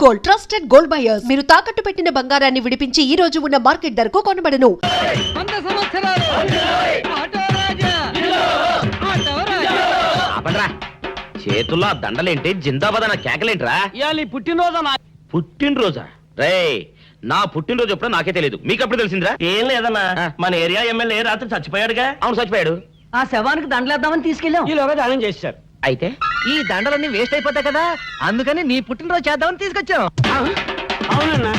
Gold, trusted gold buyers. మీరు తాకట్టు పెట్టిన బంగారాన్ని విడిపించి ఈ రోజు ఉన్న మార్కెట్ ధరకు కొనబడను. చేతుల్లో దండలేంటి, జిందాబాద్ అన్న కేకలేంట్రా? పుట్టినరోజా? రే, నా పుట్టినరోజు ఎప్పుడో నాకే తెలియదు, మీకు ఎప్పుడు తెలిసిందిరా? ఏం లేదన్నా, మన ఏరియా ఎమ్మెల్యే రాత్రి చచ్చిపోయాడుగా. అవును, చచ్చిపోయాడు. ఆ శవానికి దండలేద్దామని తీసుకెళ్ళాం. ఈలోగా దానం చేశారు. అయితే ఈ దండలన్నీ వేస్ట్ అయిపోతాయి కదా, అందుకని నీ పుట్టినరోజు చేద్దామని తీసుకొచ్చాం. అవునన్నా.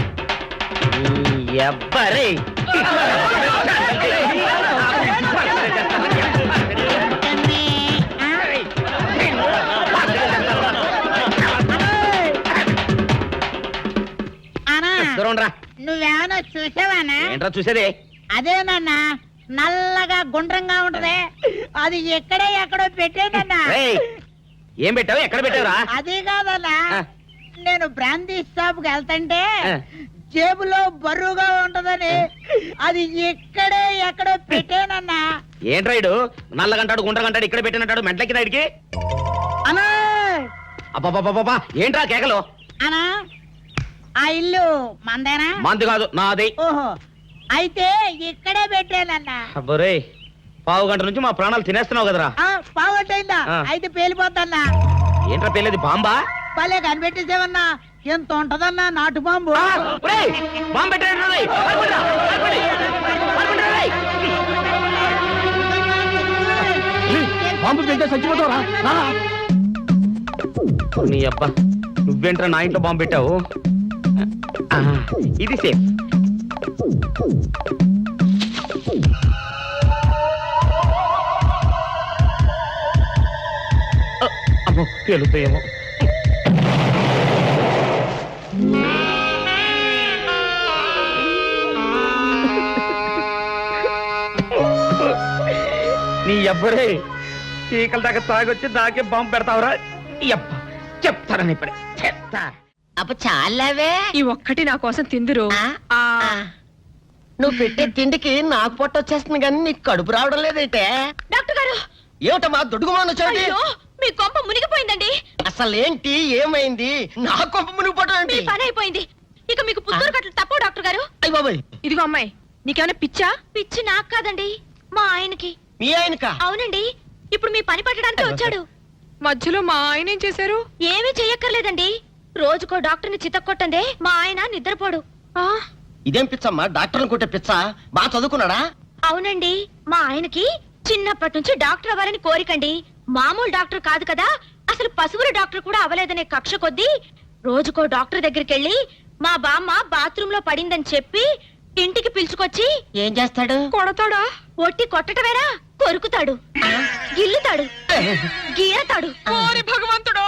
ఎవ్వరే నువ్వేమన్నా చూసావానా? ఏంట్రా చూసేది? అదేనన్నా, నల్లగా గుండ్రంగా ఉంటది, అది ఎక్కడో పెట్టేనన్నా. ఏం పెట్టావు? ఎక్కడ పెట్టావురా? అది కాదన్నా, నేను బ్రాందీ షాప్ కి వెళ్తుంటే జేబులో బరువుగా ఉంటదని అది ఎక్కడో పెట్టేనన్నా. ఏంట్రా ఇడు నల్లగంటాడు, గుండ్రగంటాడు, ఇక్కడ పెట్టినట్టాడు, మెంట్లకి రైడ్కి. అన్నా అబ్బా, ఏంట్రా కేకలు? అన్నా, ఆ ఇల్లు మందేనా? మంది కాదు, నాది. ఓహో, అయితే ఇక్కడే పెట్టానన్నా. అబ్బరే, పావు గంట నుంచి మా ప్రాణాలు తినేస్తున్నావు కదరా. పావుగంటైందా? అయితే పేలిపోతాన్నా. ఏంట్రా పేలేది? బాంబా? భలే కనిపెట్టేసేవన్నా, ఎంత ఉంటదన్నా నాటు బాంబు. బాంబు పెట్టాడు. బాంబు పెడితే చచ్చిపోతావురా. నీ అబ్బా, నువ్వేంట్రా నా ఇంట్లో బాంబు పెట్టావు? ఇది సేఫ్. అమ్మో, పేలుతాయేమో. నీ ఎవ్వరే చీకల దాకా తాగొచ్చి నాకే బాంబు పెడతావురా? చెప్తారని ఇప్పుడే చెప్తా. అప్ప చాలావే, ఈ ఒక్కటి నా కోసం తిందురు. నువ్వు పెట్టే తిండికి నాకు పొట్ట వచ్చేస్తుంది కానీ నీకు కడుపు రావడం లేదైతే. డాక్టర్ గారు, ఏమిటమ్మా దొడుగుమాను వచ్చాడు? అయ్యో, మీ కొంప మునిగిపోయిందండి. అసలు ఏంటి, ఏమైంది? నా కొంప మునిగిపోవడం మీ ఏంటి? పని అయిపోయింది. ఇక మీకు పుత్తూరు కట్టలు తప్పవు డాక్టర్ గారు. అయ్య బాబాయ్, ఇదిగో అమ్మాయి, నీకేమైనా పిచ్చా? పిచ్చి నాకు కాదండి, మా ఆయనకి. మీ ఆయనకా? అవునండి, ఇప్పుడు మీ పని పట్టడానికి వచ్చాడు. మధ్యలో మా ఆయన ఏం చేశారు? ఏమీ చెయ్యక్కర్లేదండి, రోజుకో డాక్టర్ని చితక్కొట్టందే మా ఆయన నిద్రపోడు. ఇదేం పిచ్చమ్మా, డాక్టర్ని కొట్టే పిచ్చ? బాగా చదువుకున్నాడా? అవునండి, మా ఆయనకి చిన్నప్పటి నుంచి డాక్టర్ అవ్వాలని కోరికండి. మామూలు డాక్టర్ కాదు కదా, అసలు పశువుల డాక్టర్ కూడా అవ్వలేదనే కక్ష కొద్దీ రోజుకో డాక్టర్ దగ్గరికి వెళ్ళి మా బామ్మ బాత్రూమ్ లో పడిందని చెప్పి ఇంటికి పిలుచుకొచ్చి ఏం చేస్తాడు? కొడతాడా? ఒట్టి కొట్టటమేనా, కొరుకుతాడు, గిల్లుతాడు, గీరతాడు. ఓరి భగవంతుడు,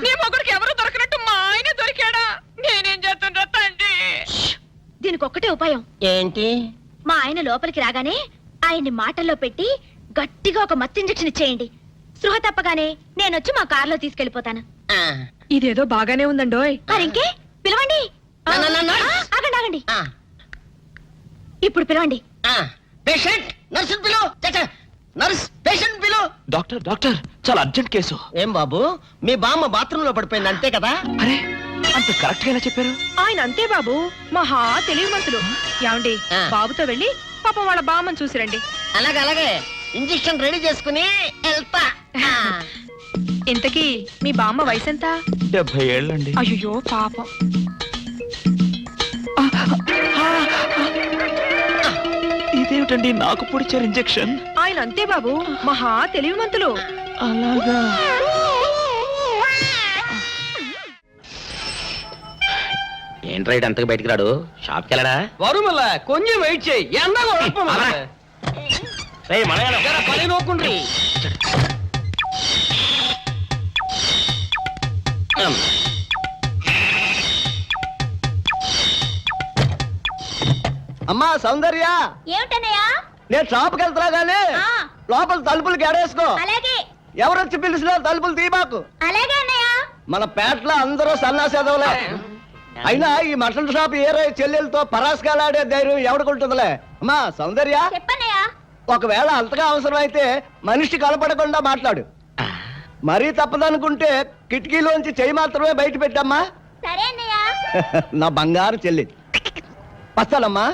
నీ మొగుడికి ఎవరు దొరికినట్టు మా ఆయన దొరికాడా? నేనేం చేస్తుండ్రా తండ్రి? దీనికి ఒక్కటే ఉపాయం. ఏంటి? మా ఆయన లోపలికి రాగానే ఆయన్ని మాటల్లో పెట్టి గట్టిగా ఒక మత్తు ఇంజెక్షన్ ఇచ్చేయండి. స్పృహ తప్పగానే నేనొచ్చి మా కారులో తీసుకెళ్లిపోతాను. ఇదేదో బాగానే ఉందండోయ్. మరింకే పిలవండి. ఆగండి ఆగండి, ఇప్పుడు పిలవండి. పేషెంట్, నర్సు పిలు. నర్స్, పేషెంట్ పిలు. డాక్టర్, చాలా అర్జెంట్ కేసు. ఏం బాబు, మీ బామ్మ బాత్రూమ్ లో పడిపోయింది అంతే కదా? అరే, అంత కరెక్ట్ గా ఎలా చెప్పారు? ఆయన అంతే బాబు, మహా తెలివిమంతులు. ఏమండి, బాబుతో వెళ్ళి పాపం వాళ్ళ బామ్మని చూసిరండి. అలాగే ఇంజెక్షన్ రెడీ చేసుకుని వెళ్తా. ఇంతకీ మీ బామ్మ వయసు ఎంత? 70 ఏళ్ళండి. అయ్యో పాపం. ఇదేమిటండి నాకు పొడిచారు ఇంజెక్షన్? ఆయన అంతే బాబు, మహా తెలివిమంతులు. అలాగా? ఏంట్రా ఇటు అంతగా బయటికి రాడు? షాప్కి వెళ్ళడా? వరుమల కొంచెం వెయిట్ చేయి. పని నోకుండ్రి. అమ్మా సౌందర్య, ఏమిటన్నయ్యా? నేను షాప్కి వెళ్తున్నా గానీ లోపల తలుపులు గడేసుకో. అలాగే ఎవరొచ్చి పిలిచినా తలుపులు తీమాకు. అలాగే అన్నయ్య. మన పేటలో అందరూ సన్నాసేదవులే. అయినా ఈ మటన్ షాప్ ఏరే చెల్లెలతో పరాస్కాలాడే ధైర్యం ఎవడుకుంటుందిలే. అమ్మా సౌందర్య, చెప్పన్నయ్య. ఒకవేళ అంతగా అవసరమైతే మనిషి కలపడకుండా మాట్లాడు. మరీ తప్పదనుకుంటే కిటికీలోంచి చెయ్యి మాత్రమే బయట పెట్టమ్మా. సరే అన్నయ్య. నా బంగారు చెల్లి వస్తానమ్మా.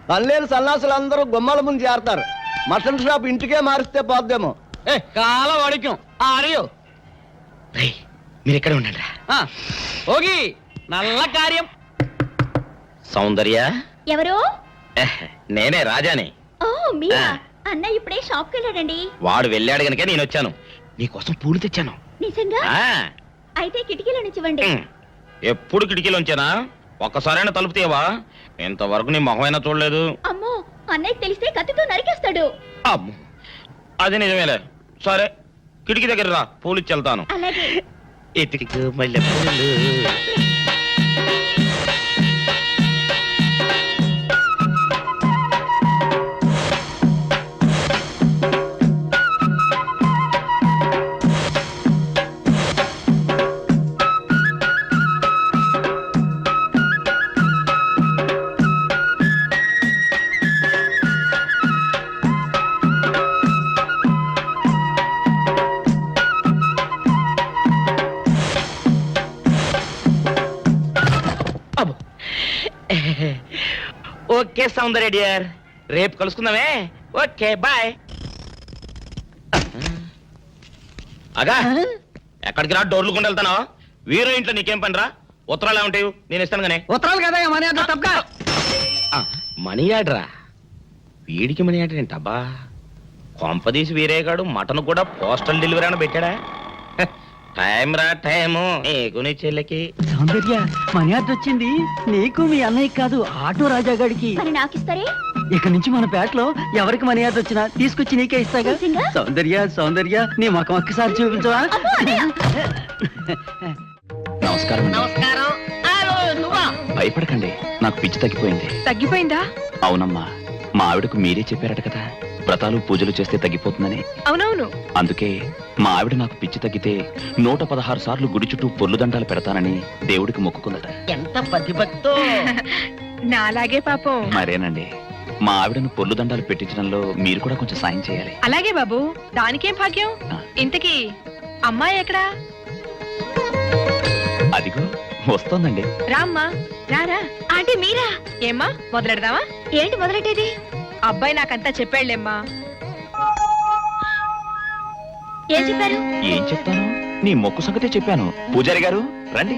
పల్లెలు సన్నాసులు అందరూ గుమ్మల ముందు చేరతారు. మటన్ షాప్ ఇంటికే మారిస్తే పోద్దేమో. కాల వాడికం ఆరియో మీరు ఎక్కడ ఉండండి. ఓగి నల్ల కార్యం. సౌందర్య, ఎవరు? నేనే రాజాని. ఓ మీరా? ఆ. అన్న ఇప్పుడే షాప్కి వెళ్ళాడండి. వాడు వెళ్ళాడు గనుక నేను వచ్చాను. నీకోసం పూలు తెచ్చాను. నిజంగా? ఆ, అయితే కిటికీలో నుంచి ఇవ్వండి. ఎప్పుడు కిటికీలోంచేనా? ఒక్కసారైనా తలుపు తీయవా? ఇంతవరకు నీ మొహమైనా చూడలేదు. అమ్మో, అన్నయ్యకి తెలిస్తే కత్తితో నరికేస్తాడు. అమ్మో, అది నిజమేలే. సరే, కిటికీ దగ్గర రా, పూలు ఇచ్చి వెళ్తాను. అలాగే. ఎతికి మల్లె పూలు. అబ్బో. ఓకే సౌందర్య డియర్, రేపు కలుసుకుందామే. Okay bye. అగా ఎక్కడికి రా, డోర్లు కొండ వెళ్తానా? వీరో ఇంట్లో నీకేం పని రా? ఉత్తరాలు ఏమంటాయి? నేను ఇస్తాను గానే. ఉత్తరాలు కదా మనీ అంత తప్ప. మనీ ఆర్డరా? వీడికి మనీ ఆర్డర్ ఏంటబ్బా? కొంపదీసి వీరేగాడు మటన్ కూడా పోస్టల్ డెలివరీ అని పెట్టాడా? టైం రా టైము నీకు నీ చెల్లెకి. సౌందర్య మనీ ఆర్డర్ వచ్చింది నీకు మీ అన్నయ్య కాదు, ఆటో రాజా గారికి. మరి నాకు ఇస్తారే? ఇక నుంచి మన పేటలో ఎవరికి మనీ ఆర్డర్ వచ్చినా తీసుకొచ్చి నీకే ఇస్తాగా. నిజంగా? సౌందర్య సౌందర్య నీ ముఖం ఒక్కసారి చూపించవా? నమస్కారం అండి. నమస్కారం. నువ్వా? భయపడకండి, నాకు పిచ్చి తగ్గిపోయింది. తగ్గిపోయిందా? అవునమ్మా, మా ఆవిడకు మీరే చెప్పారట కదా, వ్రతాలు పూజలు చేస్తే తగ్గిపోతుందని. అవునవును. అందుకే మా ఆవిడ నాకు పిచ్చి తగ్గితే 116 సార్లు గుడి చుట్టూ పొర్లు దండాలు పెడతానని దేవుడికి మొక్కుకుందట. ఎంత ప్రతిభక్తో. నాలాగే పాపం. మరేనండి, మా ఆవిడను పొర్లు దండాలు పెట్టించడంలో మీరు కూడా కొంచెం సాయం చేయాలి. అలాగే బాబు, దానికేం భాగ్యం. ఇంతకీ అమ్మాయి ఎక్కడా? అదిగో వస్తోందండి. రామ్మా, రారా. ఆంటీ మీరా? ఏమ్మా, మొదలెడదామా? ఏంటి మొదలెట్టేది? అబ్బాయి నాకంతా చెప్పాడులేమ్మా. ఏం చెప్పారు? ఏం చెప్తాను, నీ మొక్కు సంగతే చెప్పాను. పూజారి గారు రండి.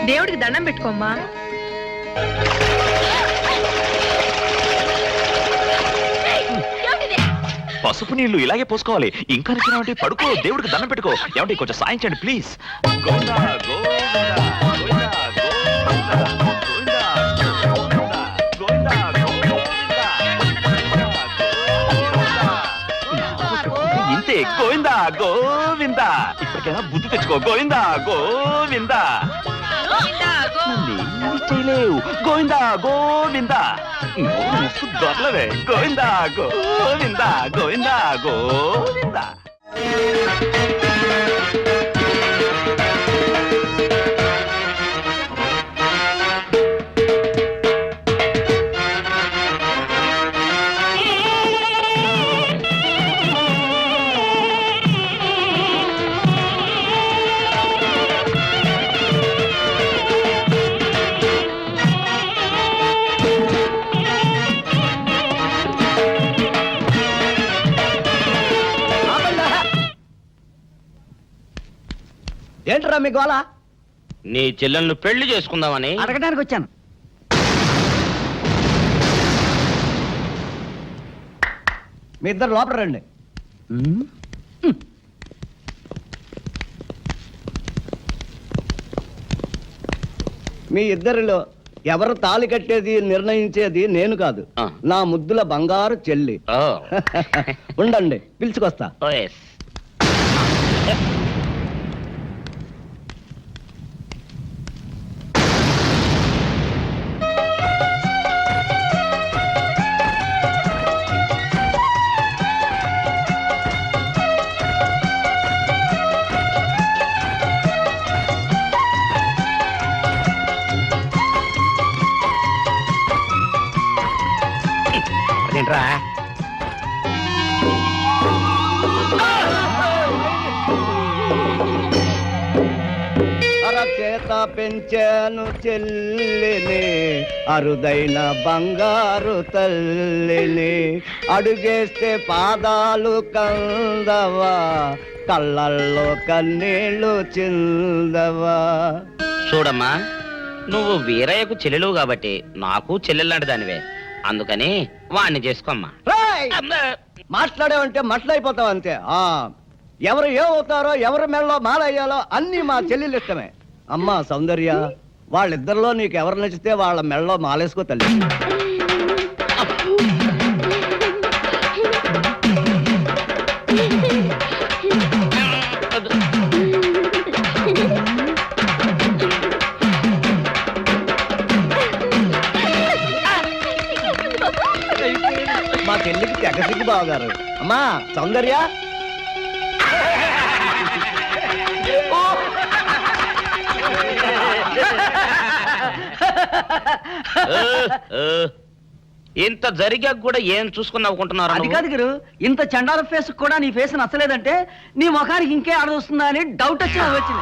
దేవుడికి దండం పెట్టుకోమ్మా. పసుపు నీళ్లు ఇలాగే పోసుకోవాలి. ఇంకా నచ్చినావంటే పడుకో, దేవుడికి దండం పెట్టుకో. ఏమంటే కొంచెం సాయం చేయండి ప్లీజ్. గోవిందా, గోవిందా, గోవిందా, గోవిందా, గోవిందా, గోవిందా, గోవిందా. ఇంతే, గోవిందా గోవిందా. ఇప్పటికైనా బుద్ధి తెచ్చుకో. గోవిందా గోవిందా. నన్నేమీ చేయలేవు. గోవిందా గోవిందా. ముసు దొరలవే. గోవిందా గోవిందా, గోవిందా గోవిందా. ఏంట్రా మీ గోళ? నీ చెల్లెళ్ళు పెళ్లి చేసుకుందామని. అడగడానికి వచ్చాను. మీ ఇద్దరు లోపల రండి. మీ ఇద్దరిలో ఎవరు తాళి కట్టేది నిర్ణయించేది నేను కాదు, ఆ. నా ముద్దుల బంగారు చెల్లి. ఓ. ఉండండి, పిలుచుకొస్తా. ఓ, yes. అదేంట్రా? పెంచాను చెల్లిని, అరుదైన బంగారు తల్లిని. అడుగేస్తే పాదాలు కందవా, కళ్ళల్లో కన్నీళ్ళు చిందవా. చూడమ్మా, నువ్వు వీరయ్యకు చెల్లెలు కాబట్టి నాకు చెల్లెల్లాంటి దానివే. అందుకని వాణ్ణి చేసుకోమ్మా. రేయ్! మాట్లాడావంటే మట్లయిపోతావు అంతే. ఎవరు ఏమవుతారో, ఎవరి మెళ్ళలో మాలయ్యాలో అన్ని మా చెల్లెలు ఇష్టమే. అమ్మా సౌందర్య, వాళ్ళిద్దరిలో నీకు ఎవరు నచ్చితే వాళ్ళ మెళ్ళలో మాలేసుకో తల్లి. మా చెల్లికి తెగ సిగ్గు బావగారు. అమ్మా సౌందర్య, ఇంత జరిగాక కూడా ఏం చూసుకుని నవ్వుకుంటున్నారు? అది కాదు గురు, ఇంత చండాల ఫేస్ కూడా నీ ఫేస్ నచ్చలేదంటే నీ ముఖానికి ఇంకే ఆడదొస్తుందా అని డౌట్ వచ్చి వచ్చింది.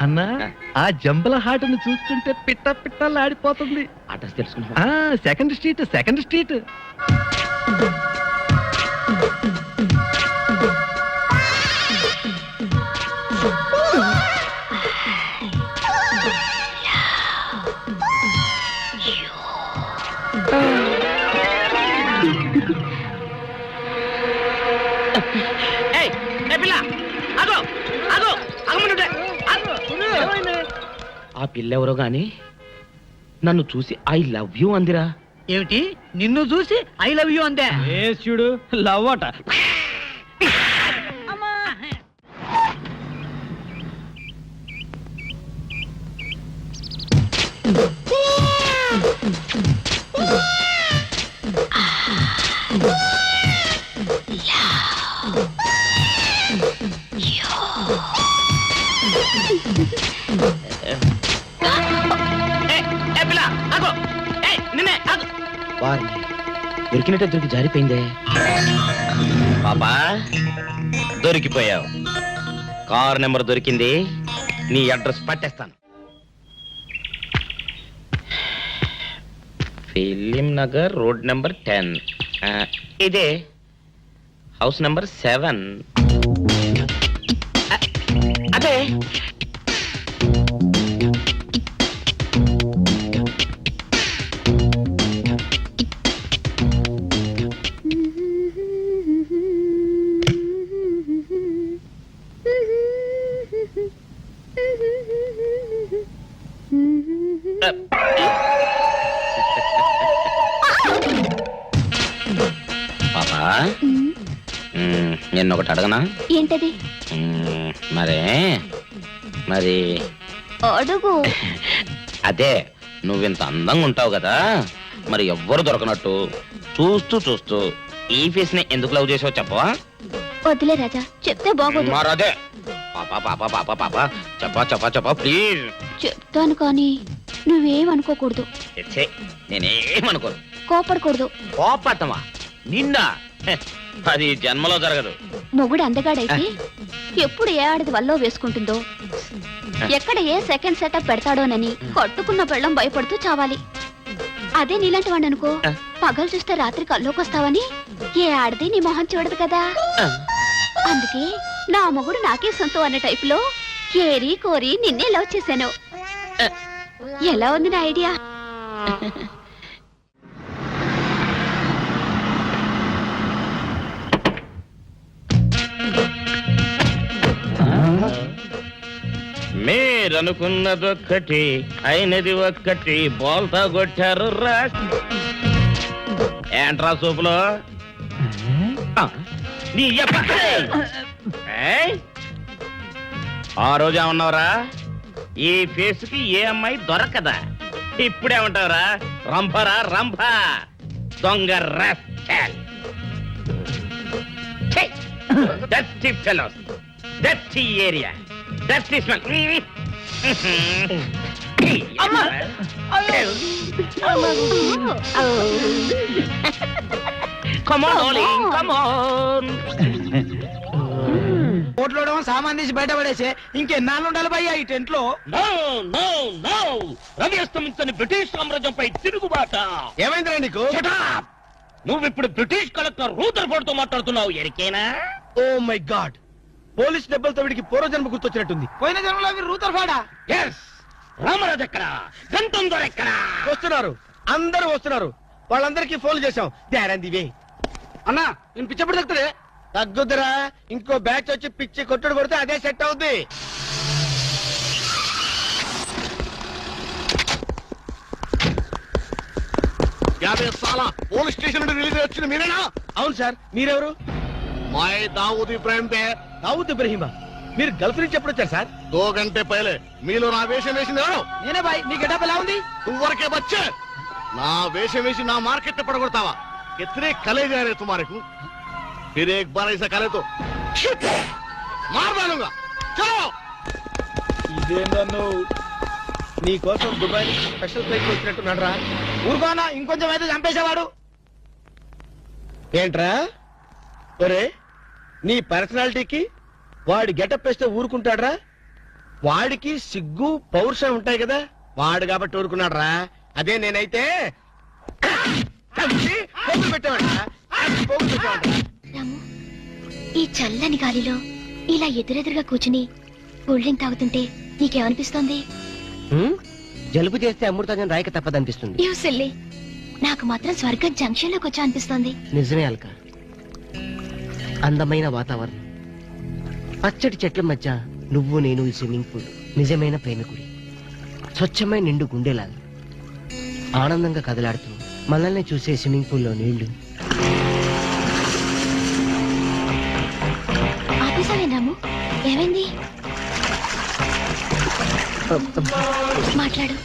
అన్నా, ఆ జంబల హాటను చూస్తుంటే పిట్ట పిట్టలాడిపోతుంది. అడ్రస్ తెలుసుకున్నా. Second street, second street. ఆ పిల్లెవరో గాని నన్ను చూసి ఐ లవ్ యూ అందిరా. ఏమిటి, నిన్ను చూసి ఐ లవ్ యూ అందే? చూడు, లవ్ అట. వారిని దొరికినట్టే దొరికి జారిపోయిందే. పాపా, దొరికిపోయావు. కారు నెంబర్ దొరికింది, నీ అడ్రస్ పట్టేస్తాను. Film Nagar, road number 10. ఇదే హౌస్ నెంబర్ 7. అదే. పాపా, నిన్న ఒకటి అడగనా? ఏంటది? మరి అడుగు. అదే, నువ్వింత అందంగా ఉంటావు కదా, మరి ఎవ్వరు దొరకనట్టు చూస్తూ చూస్తూ ఈ ఫేస్ ని ఎందుకు లవ్ చేసావు చెప్పవా? వదిలే రాజా, చెప్తే బాగోదు. మరదే. పాపా పాపా పాపా పాపా, చెప్పా చెప్పా చెప్పా ప్లీజ్. చెప్తాను కానీ నువ్వేమనుకోకూడదు. నేనేమనుకోను. కోపడకూడదు. కోపట్టమా నిన్న? అది జన్మలో జరగదు. మొగుడు అందగాడైతే ఎప్పుడు ఏ ఆడది వల్లో వేసుకుంటుందో, ఎక్కడ ఏ సెకండ్ సెటప్ పెడతాడోనని కట్టుకున్న పెళ్ళం భయపడుతూ చావాలి. అదే నీలాంటి వాడు అనుకో, పగలు చూస్తే రాత్రి కల్లోకొస్తావని ఏ ఆడది నీ మొహం చూడదు కదా. అందుకే నా మొగుడు నాకే సొంతం అన్న టైపులో ఏరి కోరి నిన్నే లవ్ చేశాను. ఎలా ఉంది నా ఐడియా? మీరనుకున్నదొక్కటి అయినది ఒక్కటి, బోల్తా కొట్టారు రా. ఏంట్రా సూపులో నీ ఆ రోజు ఏమన్నావురా? ఈ ఫేస్ కి ఏ అమ్మాయి దొరకదా? ఇప్పుడేమంటావురా? రంభరా రంభ, దొంగ rascal. Dirty fellows, dirty area, dirty smell. ఓట్లో సామాన్ తీసి బయట పడేసే ఇంకెన్నాళ్ళు ఉండాలి భయ్యా ఈ టెంట్ లో. రవి అస్తమించని బ్రిటిష్ సామ్రాజ్యంపై తిరుగుబాట. ఏమైందిరా నీకు? నువ్విప్పుడు బ్రిటిష్ కలెక్టర్ రూదర్ఫోర్డ్ తో మాట్లాడుతున్నావు. ఎరికేనా? ఓ మై గాడ్, పోలీస్ దెబ్బలతో వీడికి పూర్వజన్మ గుర్తొచ్చినట్టుంది. పోయిన జన్మలో మీరు రూతర్ఫాడా? ఎస్. రామరాజు ఎక్కడా? గంతం దొర ఎక్కడా? వస్తున్నారు, అందరూ వస్తున్నారు. వాళ్ళందరికీ ఫోన్ చేశాం. దివే అన్నా, నేను పిచ్చప్పుడు తగ్గుతుంది. తగ్గుద్దురా, ఇంకో బ్యాచ్ వచ్చి పిచ్చి కొట్టుడు కొడితే అదే సెట్ అవుద్ది. పోలీస్ స్టేషన్ నుండి రిలీజ్ వచ్చిన మీరేనా? అవును సార్, మీరెవరు? మై దావూద్ ఇబ్రాహిం పే. దావూద్ ఇబ్రహీమా, మీరు గల్ఫ్ నుంచి ఎప్పుడు వచ్చారు సార్? 2 घंटे पहले మీలో నా వేషం వేసింది ఎవరు? నేనే బాయ్. మీ గెటప్ ఎలా ఉంది? నువ్వరకే బచ్చే. నా వేషం వేసి నా మార్కెట్ పడగొడతావా? कितने कले जा रहे तुम्हारे को? फिर एक बार ऐसा करे तो मार डालूंगा. चलो. ఇదేందన్ను నీ కోసం దుబాయ్ స్పెషల్ ఫ్లైట్ వచ్చినట్టున్నాడు రా. ఊరుకోనా, ఇంకొంచెం అయితే చంపేసేవాడు. ఏంట్రా ఒరే, నీ పర్సనాలిటీకి వాడి గెటప్ వేస్తే ఊరుకుంటాడ్రా? వాడికి సిగ్గు పౌరుషం ఉంటాయి కదా, వాడు కాబట్టి ఊరుకున్నాడు రా. అదే నేనైతే పెట్టేవాడు. రాము, ఈ చల్లని గాలిలో ఇలా ఎదురెదురుగా కూర్చుని కూల్ డ్రింక్ తాగుతుంటే నీకేమనిపిస్తోంది? జలుబు చేస్తే అమృతాజన్ రాయక తప్పదనిపిస్తుంది. యూ సిల్లీ, నాకు మాత్రం స్వర్గం జంక్షన్ లోకి వచ్చా అనిపిస్తోంది. నిజమే అల్క, అందమైన వాతావరణం, పచ్చటి చెట్ల మధ్య నువ్వు నేను ఈ స్విమ్మింగ్ పూల్, నిజమైన ప్రేమికుడి, స్వచ్ఛమైన నిండు గుండెలాగా ఆనందంగా కదలాడుతూ మనల్ని చూసే స్విమ్మింగ్ పూల్లో నీళ్లు. ఆపేసావేం రాము? ఏమైంది? మాట్లాడు,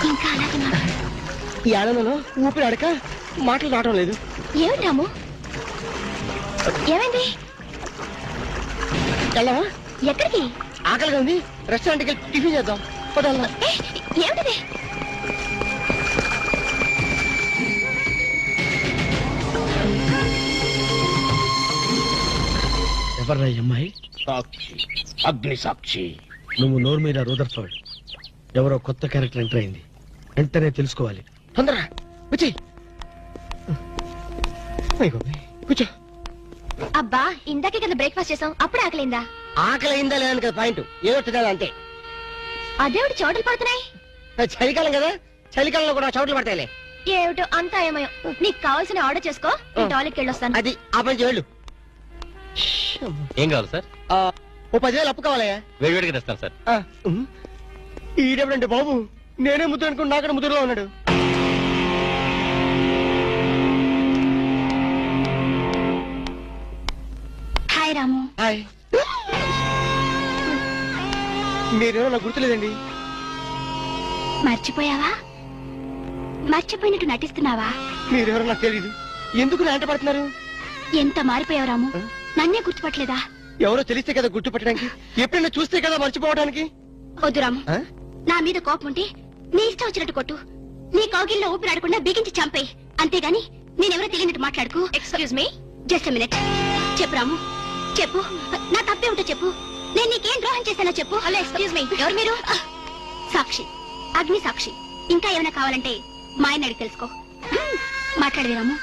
ఇంకా అలాగే మాట్లాడు. ఈ ఆనందంలో ఊపిరి అడక మాటలు రావడం లేదు. ఏమిటి రాము, ఏమైంది? వెళ్ళవా? ఎక్కడికి? ఆకలిగా ఉంది, రెస్టారెంట్కి వెళ్ళి టిఫిన్ చేద్దాం. పదాల్లా. ఏమిటిది? ఎవర్రా ఈ అమ్మాయి? సాక్షి, అగ్ని సాక్షి. నువ్వు నోరు మీద రూదర్ఫోర్డ్, ఎవరో కొత్త క్యారెక్టర్ ఎంటర్ అయింది. వెంటనే తెలుసుకోవాలి. తొందరగా వచ్చి కూర్చో. అబ్బా, ఇందాకే కదా బ్రేక్ఫాస్ట్ చేసాం, అప్పుడే ఆకలిందా? ఆకలి అయిందా లేదని కదా పాయింట్, ఏదో తినాలి అంతే. అదేమిటి చోటులు పడుతున్నాయి? చలికాలం కదా, చలికాలంలో కూడా చోట్లు పడతాయిలే. ఏమిటో అంతా ఏమయో. నీకు కావాల్సిన ఆర్డర్ చేసుకో, నేను టాయిలెట్కి వెళ్ళొస్తాను. అది ఆ పని చేయాలి. ఏం కావాలి సార్? ఓ 10,000 అప్పు కావాలయ్యా. వేడివేడిగా తెస్తాను సార్. ఈడెవడంటే బాబు, నేనే ముద్దు అనుకుని నాకడ ముద్దులో ఉన్నాడు. హాయ్ రాము. హాయ్. మీరేమో నాకు గుర్తులేదండి. మర్చిపోయావా? మర్చిపోయినట్టు నటిస్తున్నావా? మీరెవరో నాకు తెలియదు. ఎందుకు నా వెంట పడుతున్నారు? ఎంత మారిపోయావు రాము, నన్నే గుర్తుపట్టలేదా? ఎవరో తెలిస్తే కదా గుర్తుపట్టడానికి, ఎప్పుడైనా చూస్తే కదా మర్చిపోవడానికి. వద్దు రాము, నా మీద కోపం ఉంటే నీ ఇష్టం వచ్చినట్టు కొట్టు, నీ కౌగిల్లో ఊపిరాడకుండా బిగించి చంపేయి. అంతేగాని నేనెవరో తెలియనట్టు మాట్లాడుకు. Excuse me, just minute. చెప్పు రాము, చెప్పు. నా తప్పే ఉంటే చెప్పు. నేను నీకేం ద్రోహం చేశానో చెప్పు. హలో, ఎక్స్క్యూజ్ మీ, ఎవరు మీరు? సాక్షి, అగ్ని సాక్షి. ఇంకా ఏమైనా కావాలంటే మా ఆయన అడిగి తెలుసుకో. మాట్లాడేది రాము,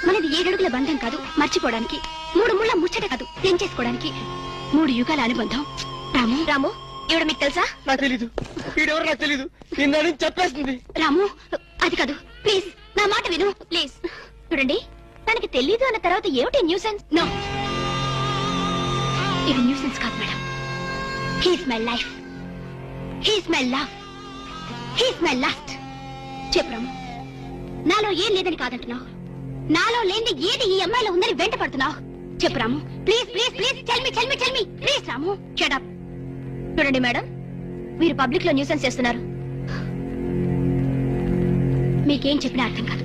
మనది 7 అడుగుల బంధం కాదు మర్చిపోవడానికి, 3 ముళ్ళ ముచ్చట కాదు తెంచేసుకోవడానికి, 3 యుగాల అనుబంధం. రాము, రాము, ఇవిడ మీకు తెలుసా? నాకు తెలీదు. వీడెవరో నాకు తెలీదు. నిన్న చెప్పేస్తుంది. రాము, అది కాదు, ప్లీజ్ నా మాట విను, ప్లీజ్. చూడండి, తనకి తెలీదు అన్న తర్వాత ఏమిటి న్యూసెన్స్? నో, ఇది న్యూసెన్స్ కాదు madam. He's my life, he's my love, he's my last. చెప్పు రాము, నాలో ఏం లేదని కాదంటున్నావు, నాలో లేని ఏది ఈ అమ్మాయిలో ఉందని వెంట పడుతున్నావు. చెప్పు Ramu, please please please, tell me please. Ramu, shut up. చూడండి మేడం, మీరు పబ్లిక్ లో న్యూసెన్స్ చేస్తున్నారు. మీకేం చెప్పినా అర్థం కాదు,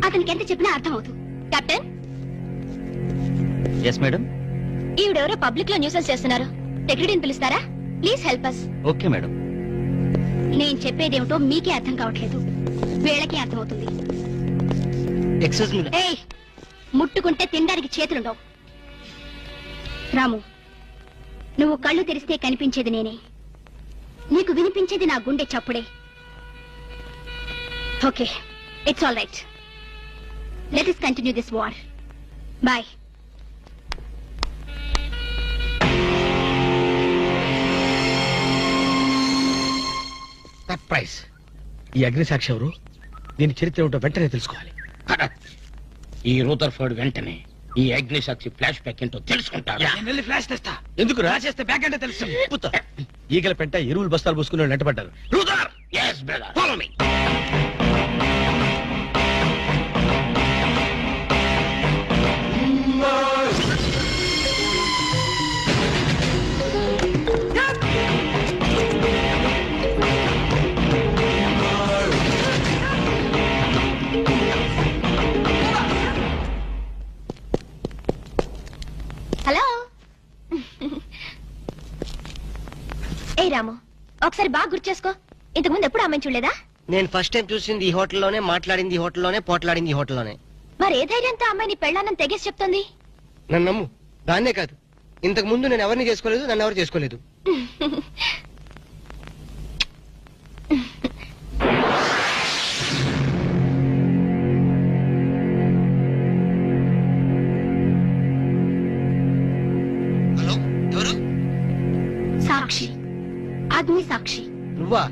అతనికి ఎంత చెప్పినా అర్థం అవుతుంది. కెప్టెన్. Yes madam. ఈవిడెవరో పబ్లిక్ లో న్యూసెన్స్ చేస్తున్నారు. సెక్రటరీని పిలుస్తారా? Please help us. Okay madam. నేను చెప్పేదేమిటో మీకే అర్థం కావట్లేదు, వీళ్ళకి అర్థమవుతుంది. Excuse me. ఏయ్, ముట్టుకుంటే తినడానికి చేతులుండవు. రాము, నువ్వు కళ్ళు తెరిస్తే కనిపించేది నేనే, నీకు వినిపించేది నా గుండె చప్పుడే. Okay, it's all right. Let us continue this war. Boy. Surprise. ఈ అగ్నిసాక్షి ఎవరు? దీని చరిత్ర ఏమిటో వెంటనే తెలుసుకోవాలి. ఈ రూదర్ఫర్డ్ వెంటనే ఈ అగ్నిసాక్షి ఫ్లాష్ బ్యాక్ ఏంటో తెలుసుకుంటాడు. వెళ్ళి ఫ్లాష్ తెస్తా. ఎందుకు రాసేస్తే బ్యాక్ అంటే తెలుసు. ఈగల పెంట ఎరువులు బస్తాలు పూసుకుని నెట్టబడ్డారు. Brother, yes brother, follow me. Hello. ఏ రాము, ఒకసారి బాగా గుర్తు చేసుకో. ఇంతకుముందు ఎప్పుడు అమ్మాయిని చూడలేదా? నేను ఫస్ట్ టైం చూసింది ఈ హోటల్లోనే, మాట్లాడింది ఈ హోటల్లోనే, పోట్లాడింది ఈ హోటల్లోనే. మరి ఏ ధైర్యంతో అమ్మాయిని పెళ్ళానని తెగేసి చెప్తుంది? నన్ను నమ్ము. దాన్నే కాదు, ఇంతకు ముందు నేను ఎవరిని చేసుకోలేదు, నన్ను ఎవరు చేసుకోలేదు. హలో, ఎవరు? సాక్షి, అగ్ని సాక్షి. నువ్వా?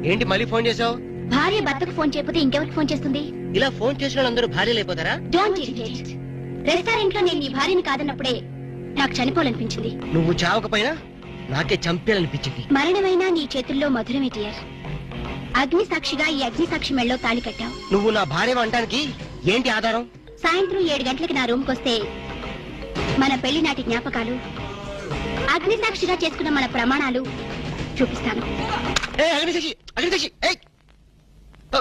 ఏంటి మళ్ళీ ఫోన్ చేసావు? భార్య భర్తకు ఫోన్ చేయకపోతే ఇంకెవరికి ఫోన్ చేస్తుంది? ఇలా ఫోన్ చేసిన వాళ్ళందరూ భార్యలు అయిపోతారా? Don't irritate. రెస్టారెంట్ లో నేను నీ భార్యని కాదన్నప్పుడే నాకు చనిపోవాలనిపించింది. నువ్వు చావకపోయినా నాకే చంపేయాలనిపించింది. మరణమైనా నీ చేతుల్లో మధురమే డియర్. అగ్ని సాక్షిగా ఈ అగ్ని సాక్షి మెళ్ళో తాళి కట్టావు. నువ్వు నా భార్య అనడానికి ఏంటి ఆధారం? సాయంత్రం 7 గంటలకి నా రూమ్ కొస్తే మన పెళ్లి నాటి జ్ఞాపకాలు, అగ్ని సాక్షిగా చేసుకున్న మన ప్రమాణాలు చూపిస్తాను. అగ్నిసాక్షి, అగ్నిసాక్షి, ఏయ్! ఓ!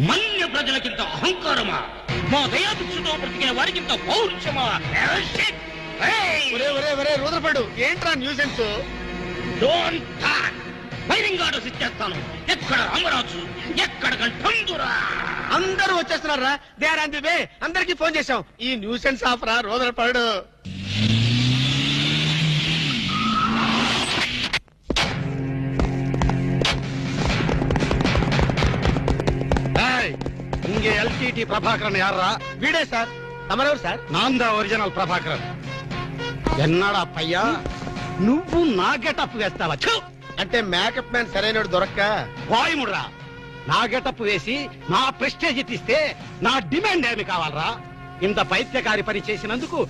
మన్య ప్రజలకింత అహంకారమా? మా దయాభిక్షతో బ్రతికిన వారికింత పౌరుషమా? రూదర్ఫర్డ్, ఏంట్రా nuisance? Don't talk. Firing orders ఇచ్చేస్తాను. ఎక్కడ రామరాజు, ఎక్కడ గంటందురా? అందరూ వచ్చేస్తున్నారా? They are on the way. అందరికి ఫోన్ చేశాం. ఈ న్యూసెన్స్ ఆఫ్ రా రూదర్ఫర్డ్. இங்க எல்டிடி பிரபாகரன் யாரா? வீடே சார். తమరెవరు సార్? நான் தான் ఒరిజినల్ ప్రభాకరన్. ఎన్నాడా పయ్యా నువ్వు నా గెటప్ వేస్తావా? అంటే మేకప్ మ్యాన్ సరైనడు దొరక్క వాయుముడ్రా. నా గెటప్ వేసి నా ప్రెస్టేజ్ తీస్తే నా డిమాండ్ ఏమి కావాలరా? ఇంత పైత్యకారి పని చేసినందుకు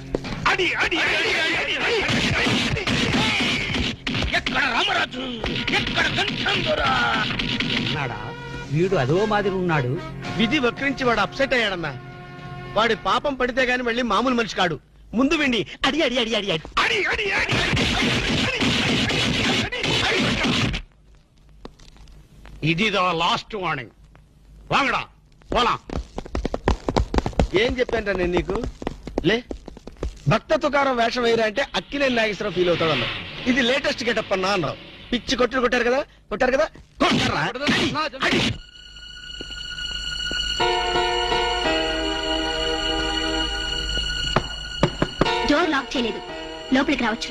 అడి అడి అడి అడి అడి అడి. ఎక్కడ రామరాజు, ఎక్కడ గంటందురా? ఎన్నాడా వీడు అదో మాదిరి ఉన్నాడు. విధి వక్రించి వాడు అప్సెట్ అయ్యాడన్నా. వాడి పాపం పడితే గాని మళ్ళీ మామూలు మనిషి కాడు. ముందు విండి అడి అడి అడి అడి అడి అడి అడి అడి ఇది లాస్ట్ వార్నింగ్. వాంగడా పోలా. ఏం చెప్పాను నేను నీకు? లే, భక్త తుకారం వేషం వేయరా అంటే అక్కినేని నాగేశ్వరరావు ఫీల్ అవుతాడన్నా. ఇది లేటెస్ట్ గెటప్ అన్నా అన్నావు. పిచ్చి కొట్టారు కదా, కొట్టారు కదా, కొట్టారా? అడి. డోర్ లాక్ చేయలేదు, లోపలికి రావచ్చు.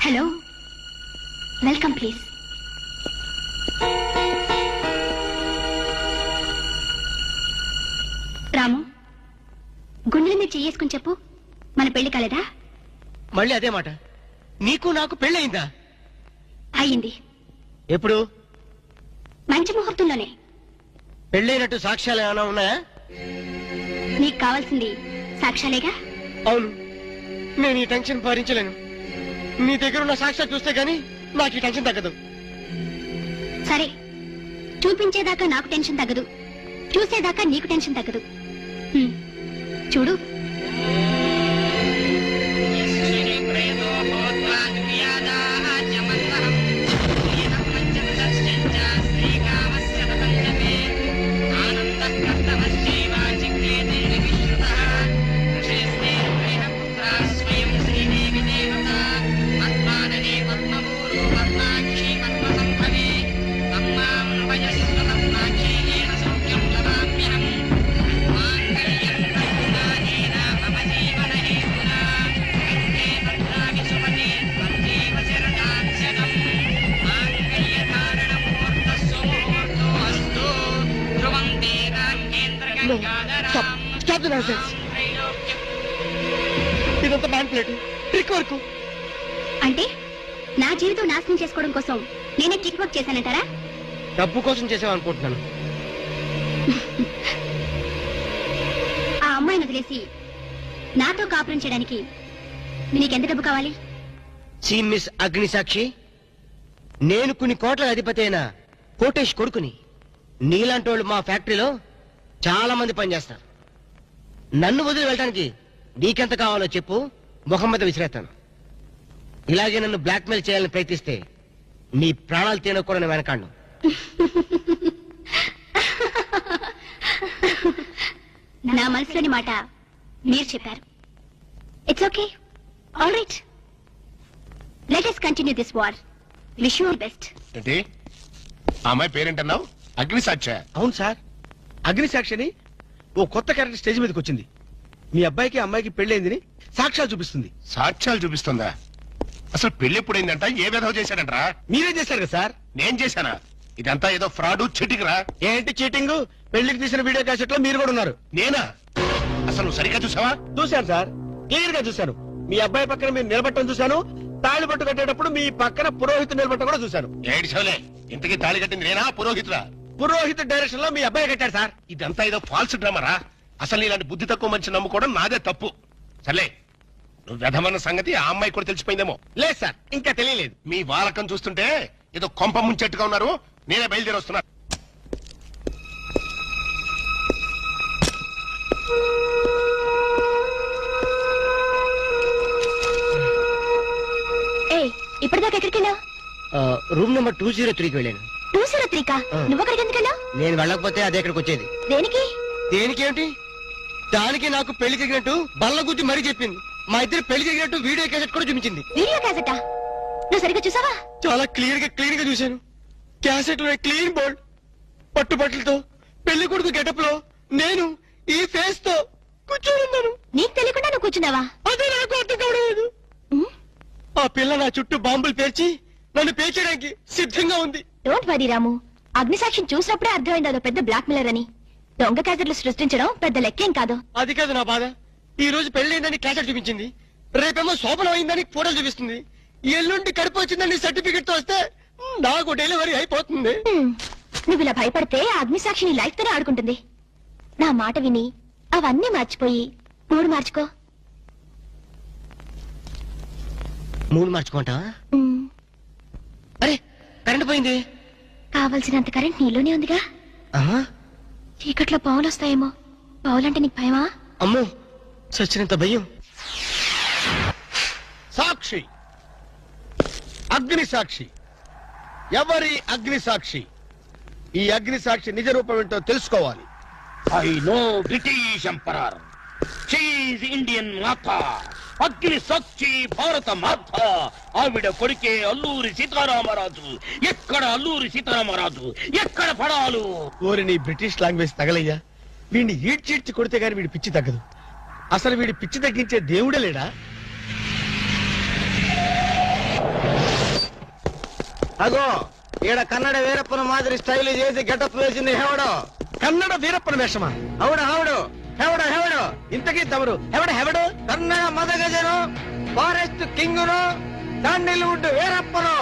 Hello, welcome please. రాము, గుండెల మీద చేసుకుని చెప్పు, మన పెళ్లి కాలేదా? మళ్ళీ అదే మాట. నీకు నాకు పెళ్ళయిందా? అయ్యింది. ఎప్పుడు? మంచి ముహూర్తంలోనే. పెళ్ళైనట్టు సాక్ష్యాలు ఏమైనా ఉన్నాయా? నీకు కావాల్సింది సాక్ష్యాలేగా. అవును, నేను ఈ టెన్షన్ భరించలేను. నీ దగ్గర ఉన్న సాక్ష్యాలు చూస్తే గానీ నాకు ఈ టెన్షన్ తగ్గదు. సరే, చూపించేదాకా నాకు టెన్షన్ తగ్గదు, చూసేదాకా నీకు టెన్షన్ తగ్గదు. చూడు. ఇదంతా మ్యాన్ ప్లేట్ ట్రిక్ వర్క్. అంటే నా జీవితం నాశనం చేసుకోవడం కోసం నేనే టిక్ వర్క్ చేశానంటారా? డబ్బు కోసం చేసావనుకుంటున్నాను. ఆ అమ్మాయిని వదిలేసి నాతో కాపురం చేయడానికి నీకెంత డబ్బు కావాలి? సి మిస్ అగ్నిసాక్షి, నేను కొన్ని కోట్ల అధిపతి అయిన కోటేష్ కొడుకుని. నీలాంటి వాళ్ళు మా ఫ్యాక్టరీలో చాలా మంది పనిచేస్తారు. నన్ను వదిలి వెళ్ళడానికి నీకెంత కావాలో చెప్పు, ముఖం మీద విసిరేస్తాను. ఇలాగే నన్ను బ్లాక్మెయిల్ చేయాలని ప్రయత్నిస్తే నీ ప్రాణాలు తినకూడని నేను వెనకాడు. నా మనసులోని మాట మీరు చెప్పారు. It's okay, all right, let us continue this war. Wish you all best. ఏంటి ఆ అమ్మాయి పేరేంటన్నావు? అగ్నిసాక్ష? అవును సార్, అగ్నిసాక్షిని ఓ కొత్త క్యారెక్టర్ స్టేజ్ మీదకి వచ్చింది. మీ అబ్బాయికి అమ్మాయికి పెళ్ళైందని సాక్ష్యాలు చూపిస్తుంది. సాక్ష్యాలు చూపిస్తుందా? అసలు పెళ్లి ఎప్పుడైందంట? ఏ విధవ చేశాడంట్రా? మీరే చేశారు కదా సార్. నేను చేశానా? ఇదంతా ఏదో ఫ్రాడ్ చీటింగ్ రా. ఏంటి చీటింగ్? పెళ్లికి తీసిన వీడియో క్యాసెట్ లో మీరు కూడా ఉన్నారు. నేనా? అసలు నువ్వు సరిగ్గా చూసావా? చూశాను సార్, క్లియర్ గా చూశాను. మీ అబ్బాయి పక్కన మీరు నిలబట్టడం చూశాను. తాళి పట్టు కట్టేటప్పుడు మీ పక్కన పురోహితుడు నిలబట్టడం కూడా చూశాను. ఏడు చవలే, ఇంతకీ తాళి కట్టింది నేనా పురోహితురా? పురోహితు డైరెక్షన్ లో మీ అబ్బాయి కట్టాడు సార్. ఇదంతా ఏదో ఫాల్స్ డ్రామారా. అసలు ఇలాంటి బుద్ధి తక్కువ మనిషి నమ్ముకోవడం నాదే తప్పు. సర్లే, నువ్వు వ్యధమన్న సంగతి ఆ అమ్మాయి కూడా తెలిసిపోయిందేమో. లేదు సార్, ఇంకా తెలియలేదు. మీ వాలకం చూస్తుంటే ఏదో కొంప ముంచెట్టుగా ఉన్నారు. నేనే బయలుదేరి వస్తున్నా. ఇప్పటిదాకా ఎక్కడికి వెళ్ళావు? రూమ్ నెంబర్ 203కి వెళ్ళాను. 203కా? నువ్వు అక్కడికి ఎందుకు వెళ్ళావు? నేను వెళ్ళకపోతే అదే ఇక్కడికి వచ్చేది. దేనికి? దేనికేంటి? దానికి నాకు పెళ్లి జరిగినట్టు బల్ల గుద్ది మరీ చెప్పింది. మా ఇద్దరు పెళ్లి జరిగినట్టు వీడియో క్యాసెట్ కూడా చూపించింది. వీడియో క్యాసెటా? నువ్వు సరిగ్గా చూసావా? చాలా క్లియర్ గా చూశాను. క్యాసెట్ లో క్లీన్ బోల్డ్ పట్టుబట్టలతో పెళ్లి కొడుకు గెటప్ లో నేను ఈ ఫేస్ తో కూర్చోనున్నాను. నీకు తెలియకుండా నువ్వు కూర్చున్నావా? అదే నాకు అర్థం కావడం. ఆ పిల్ల నా చుట్టూ బాంబులు పేర్చి నన్ను పేర్చడానికి సిద్ధంగా ఉంది. డోంట్ వరీ రాము, అగ్నిసాక్షిని చూసినప్పుడే అర్థమైంది అదో పెద్ద బ్లాక్ మెయిలర్ అని. దొంగ క్యాసెట్లు సృష్టించడం పెద్ద లెక్కేం కాదు. అది కాదు నా బాధ. ఈ రోజు పెళ్లి క్యాసెట్ చూపించింది, రేపేమో శోభనం అయిందని ఫోటోలు చూపిస్తుంది, ఎల్లుండి కడుపు వచ్చిందని సర్టిఫికెట్ తో వస్తే నాకు డెలివరీ అయిపోతుంది. నువ్వు ఇలా భయపడితే అగ్నిసాక్షిని లైఫ్ తోనే ఆడుకుంటుంది. నా మాట విని అవన్నీ మర్చిపోయి మూడు మార్చుకో. మూడు మార్చుకుంటా? అరే కరెంట్ పోయింది. కావలసినంత కరెంట్ నీలోనే ఉందిగా. చీకట్లో పావులు వస్తాయేమో. పావులంటే నీకు భయమా? అమ్మో, సచ్చినంత భయం. సాక్షి, అగ్ని సాక్షి. ఎవరి అగ్ని సాక్షి? ఈ అగ్ని సాక్షి నిజ రూపం ఏంటో తెలుసుకోవాలి. ఐ నో బ్రిటిష్ ఎంపరర్, షీఈ్ ఇండియన్ మాత, అగ్ని సాక్షి భారత మాత. ఆవిడ కొడుకే అల్లూరి సీతారామరాజు. ఎక్కడ అల్లూరి సీతారామరాజు, ఎక్కడ పడాలు? ఓరి నీ బ్రిటిష్ లాంగ్వేజ్ తగలయ్యా. వీడిని ఈడ్చిడ్చి కొడితే గాని వీడి పిచ్చి తగ్గదు. అసలు వీడి పిచ్చి తగ్గించే దేవుడే లేడా? అగో ఈడ కన్నడ వీరప్పన మాదిరి స్టైల్ చేసి గెటప్ వేసింది హెవడో. కన్నడ వీరప్పన వేషమా? అవుడు హెవడు హెవడు హెవడు ఇంతకీ తమరు హెవడు కన్నడ మదగజను, ఫారెస్ట్ కింగును, శాండిల్వుడ్ వీరప్పను.